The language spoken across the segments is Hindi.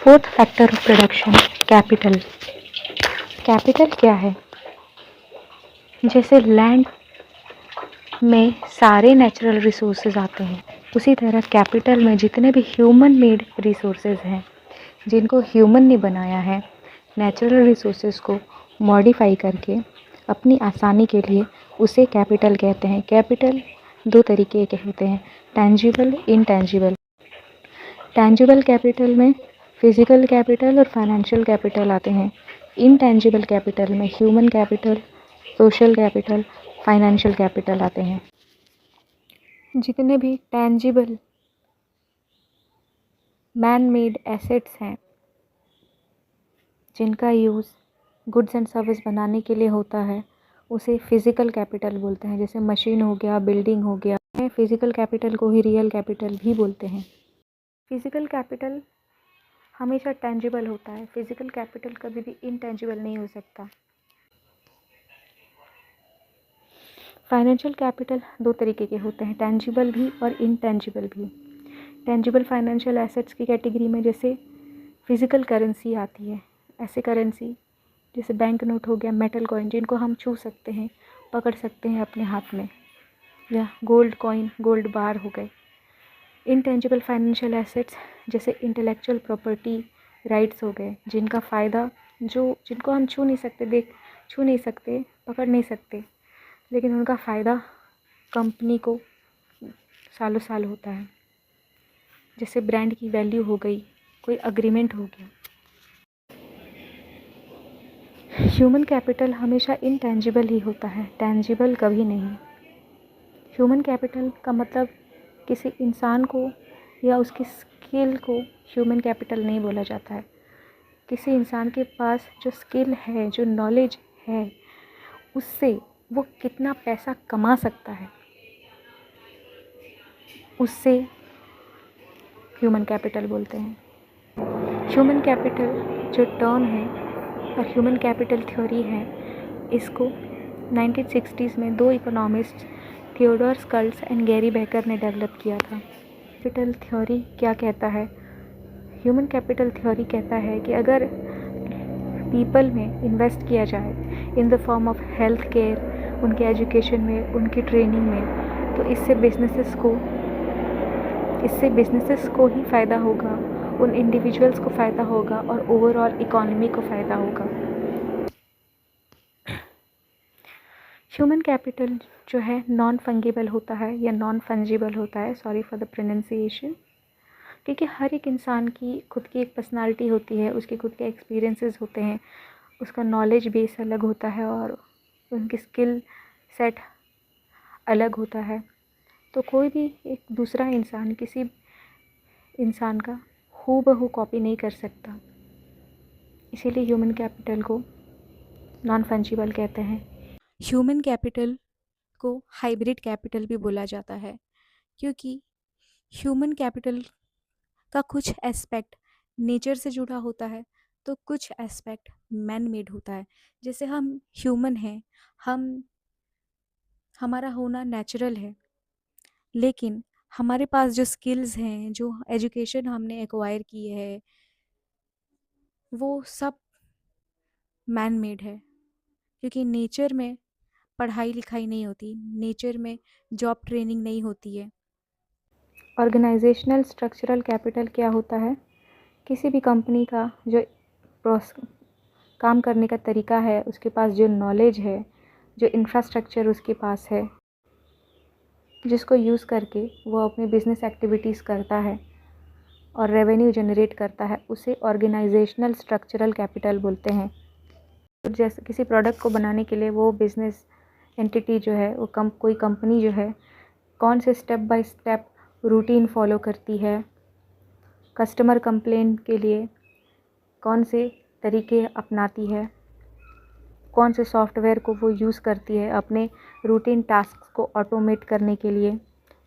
Fourth factor of production, capital. Capital क्या है? जैसे लैंड में सारे नेचुरल रिसोर्सेज आते हैं, उसी तरह कैपिटल में जितने भी ह्यूमन मेड रिसोर्सेज हैं, जिनको ह्यूमन ने बनाया है, नेचुरल रिसोर्सेज को मॉडिफाई करके अपनी आसानी के लिए, उसे कैपिटल कहते हैं। कैपिटल दो तरीके के होते हैं, टेंजिबल, इनटेंजिबल। टेंजिबल कैपिटल में फिजिकल कैपिटल और फाइनेंशियल कैपिटल आते हैं। इनटेंजिबल कैपिटल में human capital, social capital, financial capital आते हैं। जितने भी टेंजिबल मैन मेड एसेट्स हैं, जिनका यूज़ गुड्स एंड सर्विस बनाने के लिए होता है, उसे फिज़िकल कैपिटल बोलते हैं। जैसे मशीन हो गया, बिल्डिंग हो गया। फिज़िकल कैपिटल को ही रियल कैपिटल भी बोलते हैं। फिज़िकल कैपिटल हमेशा टेंजिबल होता है, फिज़िकल कैपिटल कभी भी इनटेंजिबल नहीं हो सकता। फाइनेंशियल कैपिटल दो तरीके के होते हैं, टेंजिबल भी और इनटेंजिबल भी। टेंजिबल फाइनेंशियल एसेट्स की कैटेगरी में जैसे फिज़िकल करेंसी आती है, ऐसे करेंसी जैसे बैंक नोट हो गया, मेटल कॉइन जिनको हम छू सकते हैं, पकड़ सकते हैं अपने हाथ में, या गोल्ड कॉइन, गोल्ड बार हो गए। इनटेंजिबल फाइनेंशियल एसेट्स जैसे इंटेलेक्चुअल प्रॉपर्टी राइट्स हो गए, जिनका फ़ायदा जिनको हम छू नहीं सकते, पकड़ नहीं सकते, लेकिन उनका फ़ायदा कंपनी को सालों साल होता है। जैसे ब्रांड की वैल्यू हो गई, कोई अग्रीमेंट हो गया। ह्यूमन कैपिटल हमेशा इनटेंजिबल ही होता है, टेंजिबल कभी नहीं। ह्यूमन कैपिटल का मतलब किसी इंसान को या उसकी स्किल को ह्यूमन कैपिटल नहीं बोला जाता है। किसी इंसान के पास जो स्किल है, जो नॉलेज है, उससे वो कितना पैसा कमा सकता है, उससे ह्यूमन कैपिटल बोलते हैं। ह्यूमन कैपिटल जो टर्म है और ह्यूमन कैपिटल थ्योरी है, इसको 1960s में दो economist Theodore Schultz and Gary Becker ने डेवलप किया था। कैपिटल थ्योरी क्या कहता है? ह्यूमन कैपिटल थ्योरी कहता है कि अगर पीपल में इन्वेस्ट किया जाए in the form of health care, उनके एजुकेशन में, उनकी ट्रेनिंग में, तो इससे बिजनेसेस को ही फ़ायदा होगा, उन इंडिविजुअल्स को फ़ायदा होगा और ओवरऑल इकोनॉमी को फ़ायदा होगा। ह्यूमन कैपिटल जो है नॉन फंगिबल होता है या नॉन फंजिबल होता है, सॉरी फॉर द प्रोनाउंसिएशन, क्योंकि हर एक इंसान की खुद की एक पर्सनालिटी होती है, उसके खुद के एक्सपीरियंसेस होते हैं, उसका नॉलेज बेस अलग होता है और उनकी स्किल सेट अलग होता है। तो कोई भी एक दूसरा इंसान किसी इंसान का हूबहू कॉपी नहीं कर सकता, इसीलिए ह्यूमन कैपिटल को नॉन फंजिबल कहते हैं। ह्यूमन कैपिटल को हाइब्रिड कैपिटल भी बोला जाता है, क्योंकि ह्यूमन कैपिटल का कुछ एस्पेक्ट नेचर से जुड़ा होता है, तो कुछ एस्पेक्ट मैन मेड होता है। जैसे हम ह्यूमन हैं, हमारा होना नेचुरल है, लेकिन हमारे पास जो स्किल्स हैं, जो एजुकेशन हमने एक्वायर की है, वो सब मैन मेड है। क्योंकि नेचर में पढ़ाई लिखाई नहीं होती, नेचर में जॉब ट्रेनिंग नहीं होती है। ऑर्गेनाइजेशनल स्ट्रक्चरल कैपिटल क्या होता है? किसी भी कंपनी का जो काम करने का तरीका है, उसके पास जो नॉलेज है, जो इंफ्रास्ट्रक्चर उसके पास है, जिसको यूज़ करके वो अपनी बिजनेस एक्टिविटीज़ करता है और रेवेन्यू जनरेट करता है, उसे ऑर्गेनाइजेशनल स्ट्रक्चरल कैपिटल बोलते हैं। जैसे किसी प्रोडक्ट को बनाने के लिए वो बिज़नेस एंटिटी जो है, वो कोई कंपनी जो है, कौन से step by step routine follow करती है, कस्टमर कंप्लेंट के लिए कौन से तरीके अपनाती है, कौन से सॉफ्टवेयर को वो यूज़ करती है अपने रूटीन टास्क को ऑटोमेट करने के लिए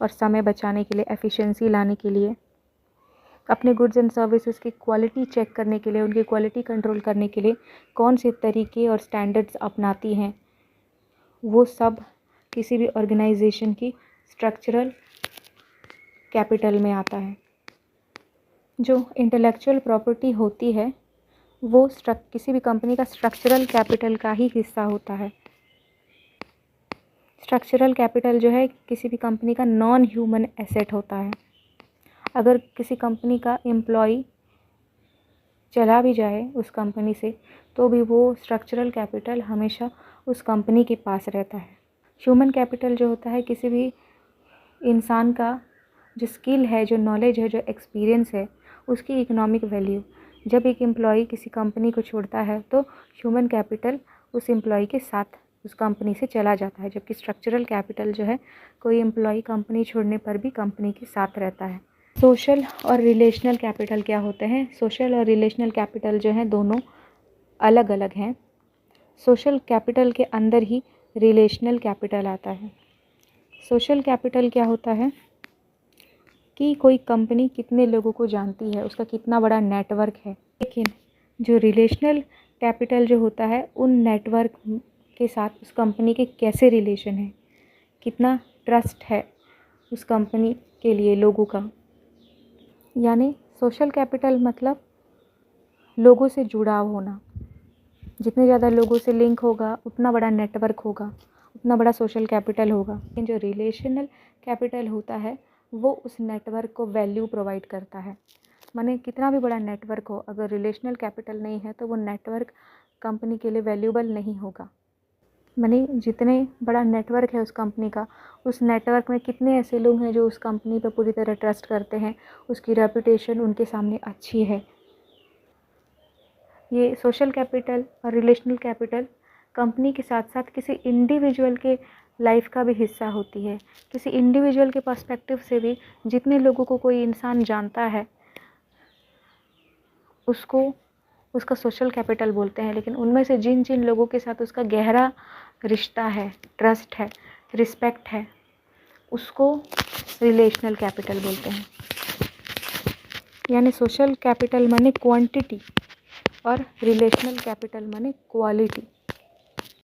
और समय बचाने के लिए, एफिशिएंसी लाने के लिए, अपने गुड्स एंड सर्विसेज की क्वालिटी चेक करने के लिए, उनकी क्वालिटी कंट्रोल करने के लिए कौन से तरीके और स्टैंडर्ड्स अपनाती हैं, वो सब किसी भी ऑर्गेनाइजेशन की स्ट्रक्चरल कैपिटल में आता है। जो इंटेलेक्चुअल प्रॉपर्टी होती है वो किसी भी कंपनी का स्ट्रक्चरल कैपिटल का ही हिस्सा होता है। स्ट्रक्चरल कैपिटल जो है किसी भी कंपनी का नॉन ह्यूमन एसेट होता है। अगर किसी कंपनी का एम्प्लॉय चला भी जाए उस कंपनी से तो भी वो स्ट्रक्चरल कैपिटल हमेशा उस कंपनी के पास रहता है। ह्यूमन कैपिटल जो होता है किसी भी इंसान का जो स्किल है, जो नॉलेज है, जो एक्सपीरियंस है, उसकी इकोनॉमिक वैल्यू। जब एक एम्प्लॉय किसी कंपनी को छोड़ता है तो ह्यूमन कैपिटल उस एम्प्लॉय के साथ उस कंपनी से चला जाता है, जबकि स्ट्रक्चरल कैपिटल जो है कोई एम्प्लॉय कंपनी छोड़ने पर भी कंपनी के साथ रहता है। सोशल और रिलेशनल कैपिटल क्या होते हैं? सोशल और रिलेशनल कैपिटल जो हैं दोनों अलग अलग हैं। सोशल कैपिटल के अंदर ही रिलेशनल कैपिटल आता है। सोशल कैपिटल क्या होता है कि कोई कंपनी कितने लोगों को जानती है, उसका कितना बड़ा नेटवर्क है। लेकिन जो रिलेशनल कैपिटल जो होता है उन नेटवर्क के साथ उस कंपनी के कैसे रिलेशन है, कितना ट्रस्ट है उस कंपनी के लिए लोगों का। यानी सोशल कैपिटल मतलब लोगों से जुड़ाव होना। जितने ज़्यादा लोगों से लिंक होगा उतना बड़ा नेटवर्क होगा, उतना बड़ा सोशल कैपिटल होगा। लेकिन जो रिलेशनल कैपिटल होता है वो उस नेटवर्क को वैल्यू प्रोवाइड करता है। माने कितना भी बड़ा नेटवर्क हो, अगर रिलेशनल कैपिटल नहीं है तो वो नेटवर्क कंपनी के लिए वैल्यूबल नहीं होगा। माने जितने बड़ा नेटवर्क है उस कंपनी का, उस नेटवर्क में कितने ऐसे लोग हैं जो उस कंपनी पर पूरी तरह ट्रस्ट करते हैं, उसकी रेपुटेशन उनके सामने अच्छी है। ये सोशल कैपिटल और रिलेशनल कैपिटल कंपनी के साथ साथ किसी इंडिविजुअल के लाइफ का भी हिस्सा होती है। किसी इंडिविजुअल के पर्सपेक्टिव से भी जितने लोगों को कोई इंसान जानता है उसको उसका सोशल कैपिटल बोलते हैं। लेकिन उनमें से जिन जिन लोगों के साथ उसका गहरा रिश्ता है, ट्रस्ट है, रिस्पेक्ट है, उसको रिलेशनल कैपिटल बोलते हैं। यानी सोशल कैपिटल माने क्वांटिटी और रिलेशनल कैपिटल माने क्वालिटी।